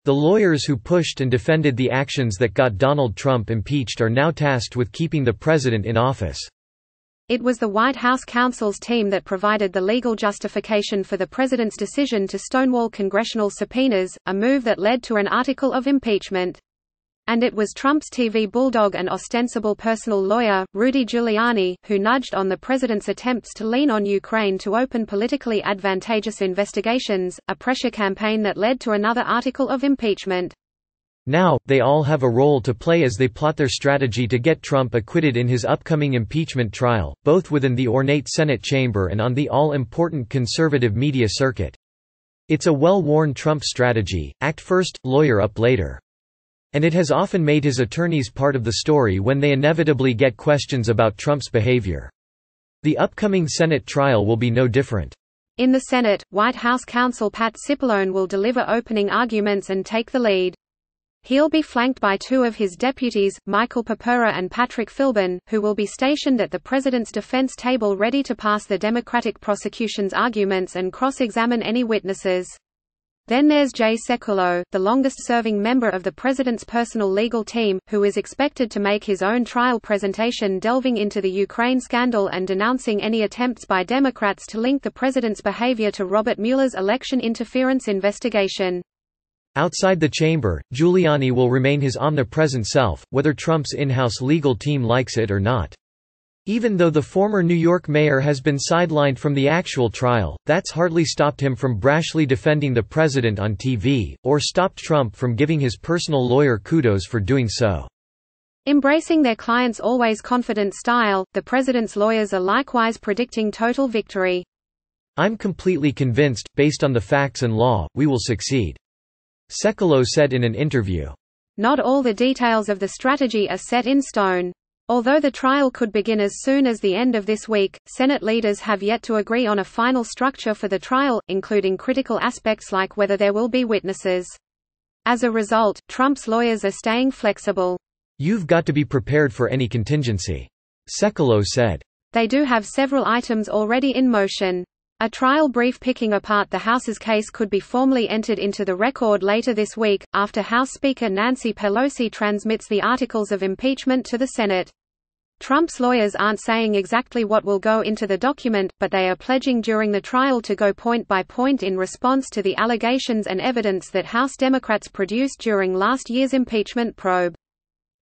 The lawyers who pushed and defended the actions that got Donald Trump impeached are now tasked with keeping the president in office. It was the White House counsel's team that provided the legal justification for the president's decision to stonewall congressional subpoenas, a move that led to an article of impeachment. And it was Trump's TV bulldog and ostensible personal lawyer, Rudy Giuliani, who nudged on the president's attempts to lean on Ukraine to open politically advantageous investigations, a pressure campaign that led to another article of impeachment. Now, they all have a role to play as they plot their strategy to get Trump acquitted in his upcoming impeachment trial, both within the ornate Senate chamber and on the all-important conservative media circuit. It's a well-worn Trump strategy: act first, lawyer up later. And it has often made his attorneys part of the story when they inevitably get questions about Trump's behavior. The upcoming Senate trial will be no different. In the Senate, White House counsel Pat Cipollone will deliver opening arguments and take the lead. He'll be flanked by two of his deputies, Michael Popera and Patrick Philbin, who will be stationed at the president's defense table ready to pass the Democratic prosecution's arguments and cross-examine any witnesses. Then there's Jay Sekulow, the longest-serving member of the president's personal legal team, who is expected to make his own trial presentation delving into the Ukraine scandal and denouncing any attempts by Democrats to link the president's behavior to Robert Mueller's election interference investigation. Outside the chamber, Giuliani will remain his omnipresent self, whether Trump's in-house legal team likes it or not. Even though the former New York mayor has been sidelined from the actual trial, that's hardly stopped him from brashly defending the president on TV, or stopped Trump from giving his personal lawyer kudos for doing so. Embracing their client's always confident style, the president's lawyers are likewise predicting total victory. "I'm completely convinced, based on the facts and law, we will succeed," Sekulow said in an interview. Not all the details of the strategy are set in stone. Although the trial could begin as soon as the end of this week, Senate leaders have yet to agree on a final structure for the trial, including critical aspects like whether there will be witnesses. As a result, Trump's lawyers are staying flexible. "You've got to be prepared for any contingency," Sekulow said. They do have several items already in motion. A trial brief picking apart the House's case could be formally entered into the record later this week, after House Speaker Nancy Pelosi transmits the articles of impeachment to the Senate. Trump's lawyers aren't saying exactly what will go into the document, but they are pledging during the trial to go point by point in response to the allegations and evidence that House Democrats produced during last year's impeachment probe.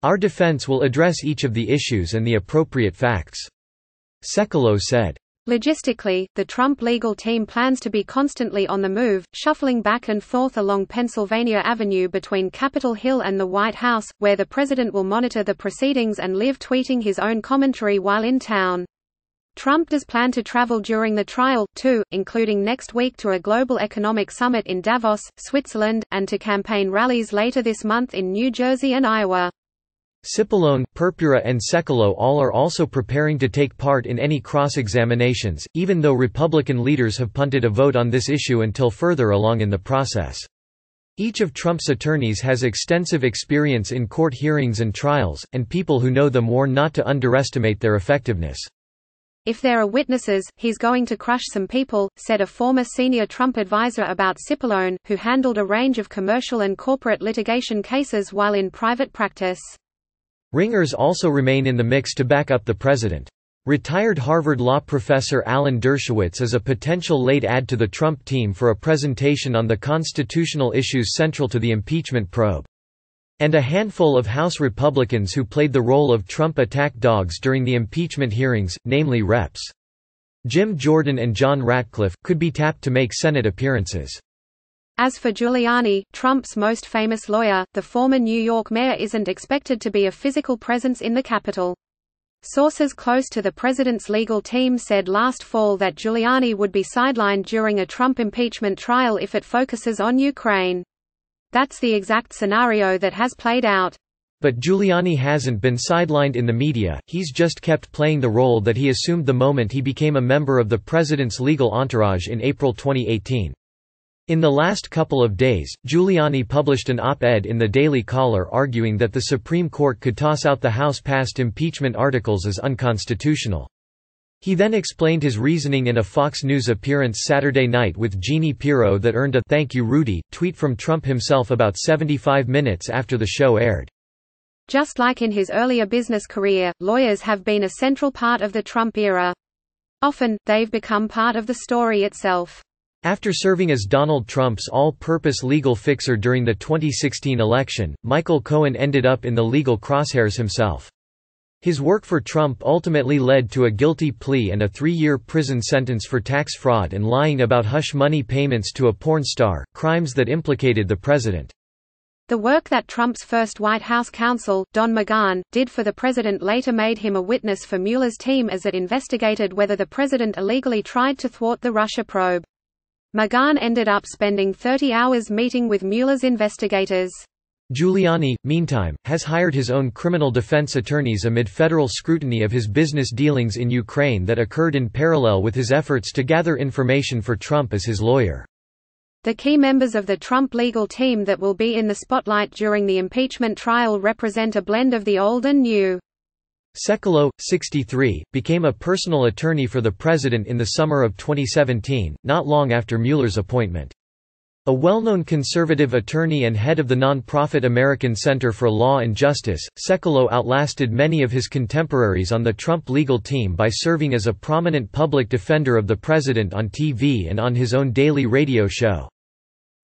"Our defense will address each of the issues and the appropriate facts," Sekulow said. Logistically, the Trump legal team plans to be constantly on the move, shuffling back and forth along Pennsylvania Avenue between Capitol Hill and the White House, where the president will monitor the proceedings and live tweeting his own commentary while in town. Trump does plan to travel during the trial, too, including next week to a global economic summit in Davos, Switzerland, and to campaign rallies later this month in New Jersey and Iowa. Cipollone, Purpura and Sekulow all are also preparing to take part in any cross-examinations, even though Republican leaders have punted a vote on this issue until further along in the process. Each of Trump's attorneys has extensive experience in court hearings and trials, and people who know them warn not to underestimate their effectiveness. "If there are witnesses, he's going to crush some people," said a former senior Trump advisor about Cipollone, who handled a range of commercial and corporate litigation cases while in private practice. Ringers also remain in the mix to back up the president. Retired Harvard law professor Alan Dershowitz is a potential late add to the Trump team for a presentation on the constitutional issues central to the impeachment probe. And a handful of House Republicans who played the role of Trump attack dogs during the impeachment hearings, namely Reps. Jim Jordan and John Ratcliffe, could be tapped to make Senate appearances. As for Giuliani, Trump's most famous lawyer, the former New York mayor isn't expected to be a physical presence in the Capitol. Sources close to the president's legal team said last fall that Giuliani would be sidelined during a Trump impeachment trial if it focuses on Ukraine. That's the exact scenario that has played out. But Giuliani hasn't been sidelined in the media, he's just kept playing the role that he assumed the moment he became a member of the president's legal entourage in April 2018. In the last couple of days, Giuliani published an op-ed in the Daily Caller arguing that the Supreme Court could toss out the House-passed impeachment articles as unconstitutional. He then explained his reasoning in a Fox News appearance Saturday night with Jeannie Pirro that earned a "Thank you Rudy" tweet from Trump himself about 75 minutes after the show aired. Just like in his earlier business career, lawyers have been a central part of the Trump era. Often, they've become part of the story itself. After serving as Donald Trump's all-purpose legal fixer during the 2016 election, Michael Cohen ended up in the legal crosshairs himself. His work for Trump ultimately led to a guilty plea and a 3-year prison sentence for tax fraud and lying about hush money payments to a porn star, crimes that implicated the president. The work that Trump's first White House counsel, Don McGahn, did for the president later made him a witness for Mueller's team as it investigated whether the president illegally tried to thwart the Russia probe. McGahn ended up spending 30 hours meeting with Mueller's investigators. Giuliani, meantime, has hired his own criminal defense attorneys amid federal scrutiny of his business dealings in Ukraine that occurred in parallel with his efforts to gather information for Trump as his lawyer. The key members of the Trump legal team that will be in the spotlight during the impeachment trial represent a blend of the old and new. Sekulow, 63, became a personal attorney for the president in the summer of 2017, not long after Mueller's appointment. A well-known conservative attorney and head of the nonprofit American Center for Law and Justice, Sekulow outlasted many of his contemporaries on the Trump legal team by serving as a prominent public defender of the president on TV and on his own daily radio show.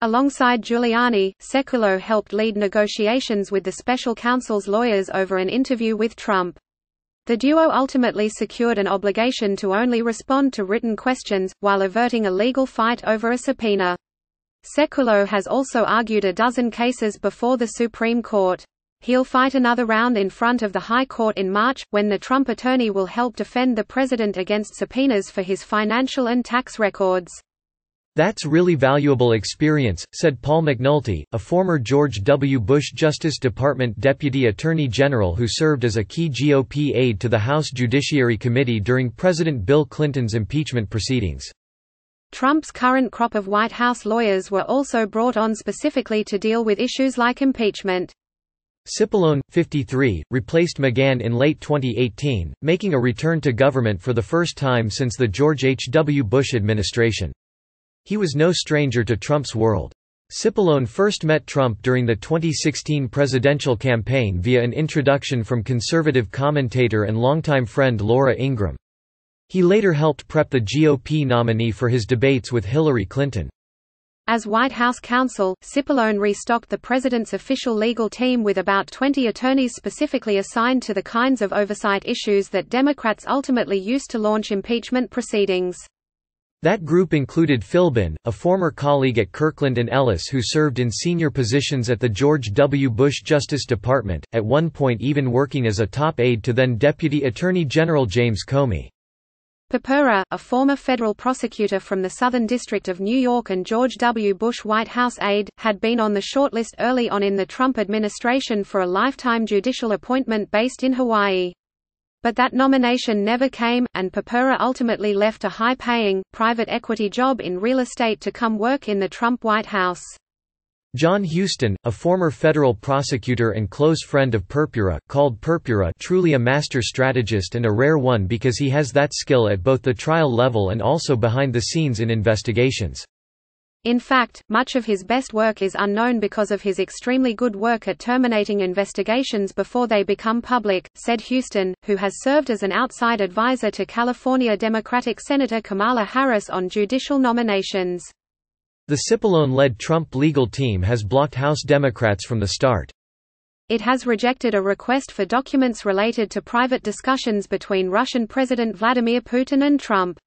Alongside Giuliani, Sekulow helped lead negotiations with the special counsel's lawyers over an interview with Trump. The duo ultimately secured an obligation to only respond to written questions, while averting a legal fight over a subpoena. Sekulow has also argued a dozen cases before the Supreme Court. He'll fight another round in front of the High Court in March, when the Trump attorney will help defend the president against subpoenas for his financial and tax records. "That's really valuable experience," said Paul McNulty, a former George W. Bush Justice Department Deputy Attorney General who served as a key GOP aide to the House Judiciary Committee during President Bill Clinton's impeachment proceedings. Trump's current crop of White House lawyers were also brought on specifically to deal with issues like impeachment. Cipollone, 53, replaced McGahn in late 2018, making a return to government for the first time since the George H. W. Bush administration. He was no stranger to Trump's world. Cipollone first met Trump during the 2016 presidential campaign via an introduction from conservative commentator and longtime friend Laura Ingraham. He later helped prep the GOP nominee for his debates with Hillary Clinton. As White House counsel, Cipollone restocked the president's official legal team with about 20 attorneys specifically assigned to the kinds of oversight issues that Democrats ultimately used to launch impeachment proceedings. That group included Philbin, a former colleague at Kirkland & Ellis who served in senior positions at the George W. Bush Justice Department, at one point even working as a top aide to then Deputy Attorney General James Comey. Purpura, a former federal prosecutor from the Southern District of New York and George W. Bush White House aide, had been on the shortlist early on in the Trump administration for a lifetime judicial appointment based in Hawaii. But that nomination never came, and Purpura ultimately left a high-paying, private equity job in real estate to come work in the Trump White House. John Huston, a former federal prosecutor and close friend of Purpura, called Purpura truly a master strategist and a rare one because he has that skill at both the trial level and also behind the scenes in investigations. In fact, much of his best work is unknown because of his extremely good work at terminating investigations before they become public, said Huston, who has served as an outside advisor to California Democratic Senator Kamala Harris on judicial nominations. The Cipollone-led Trump legal team has blocked House Democrats from the start. It has rejected a request for documents related to private discussions between Russian President Vladimir Putin and Trump.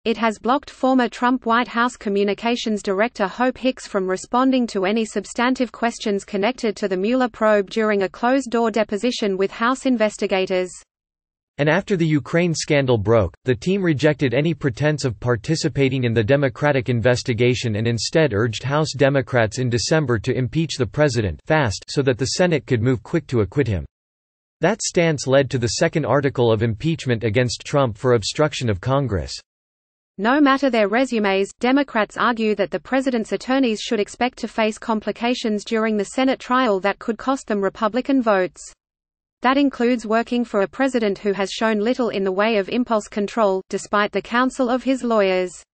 It has blocked former Trump White House Communications Director Hope Hicks from responding to any substantive questions connected to the Mueller probe during a closed-door deposition with House investigators. And after the Ukraine scandal broke, the team rejected any pretense of participating in the Democratic investigation and instead urged House Democrats in December to impeach the president fast so that the Senate could move quick to acquit him. That stance led to the second article of impeachment against Trump for obstruction of Congress. No matter their resumes, Democrats argue that the president's attorneys should expect to face complications during the Senate trial that could cost them Republican votes. That includes working for a president who has shown little in the way of impulse control, despite the counsel of his lawyers.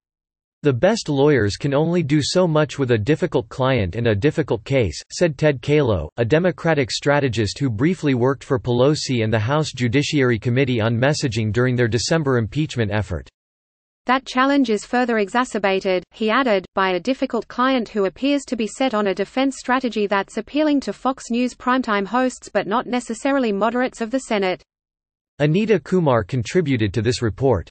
The best lawyers can only do so much with a difficult client and a difficult case, said Ted Kalo, a Democratic strategist who briefly worked for Pelosi and the House Judiciary Committee on messaging during their December impeachment effort. That challenge is further exacerbated, he added, by a difficult client who appears to be set on a defense strategy that's appealing to Fox News primetime hosts but not necessarily moderates of the Senate. Anita Kumar contributed to this report.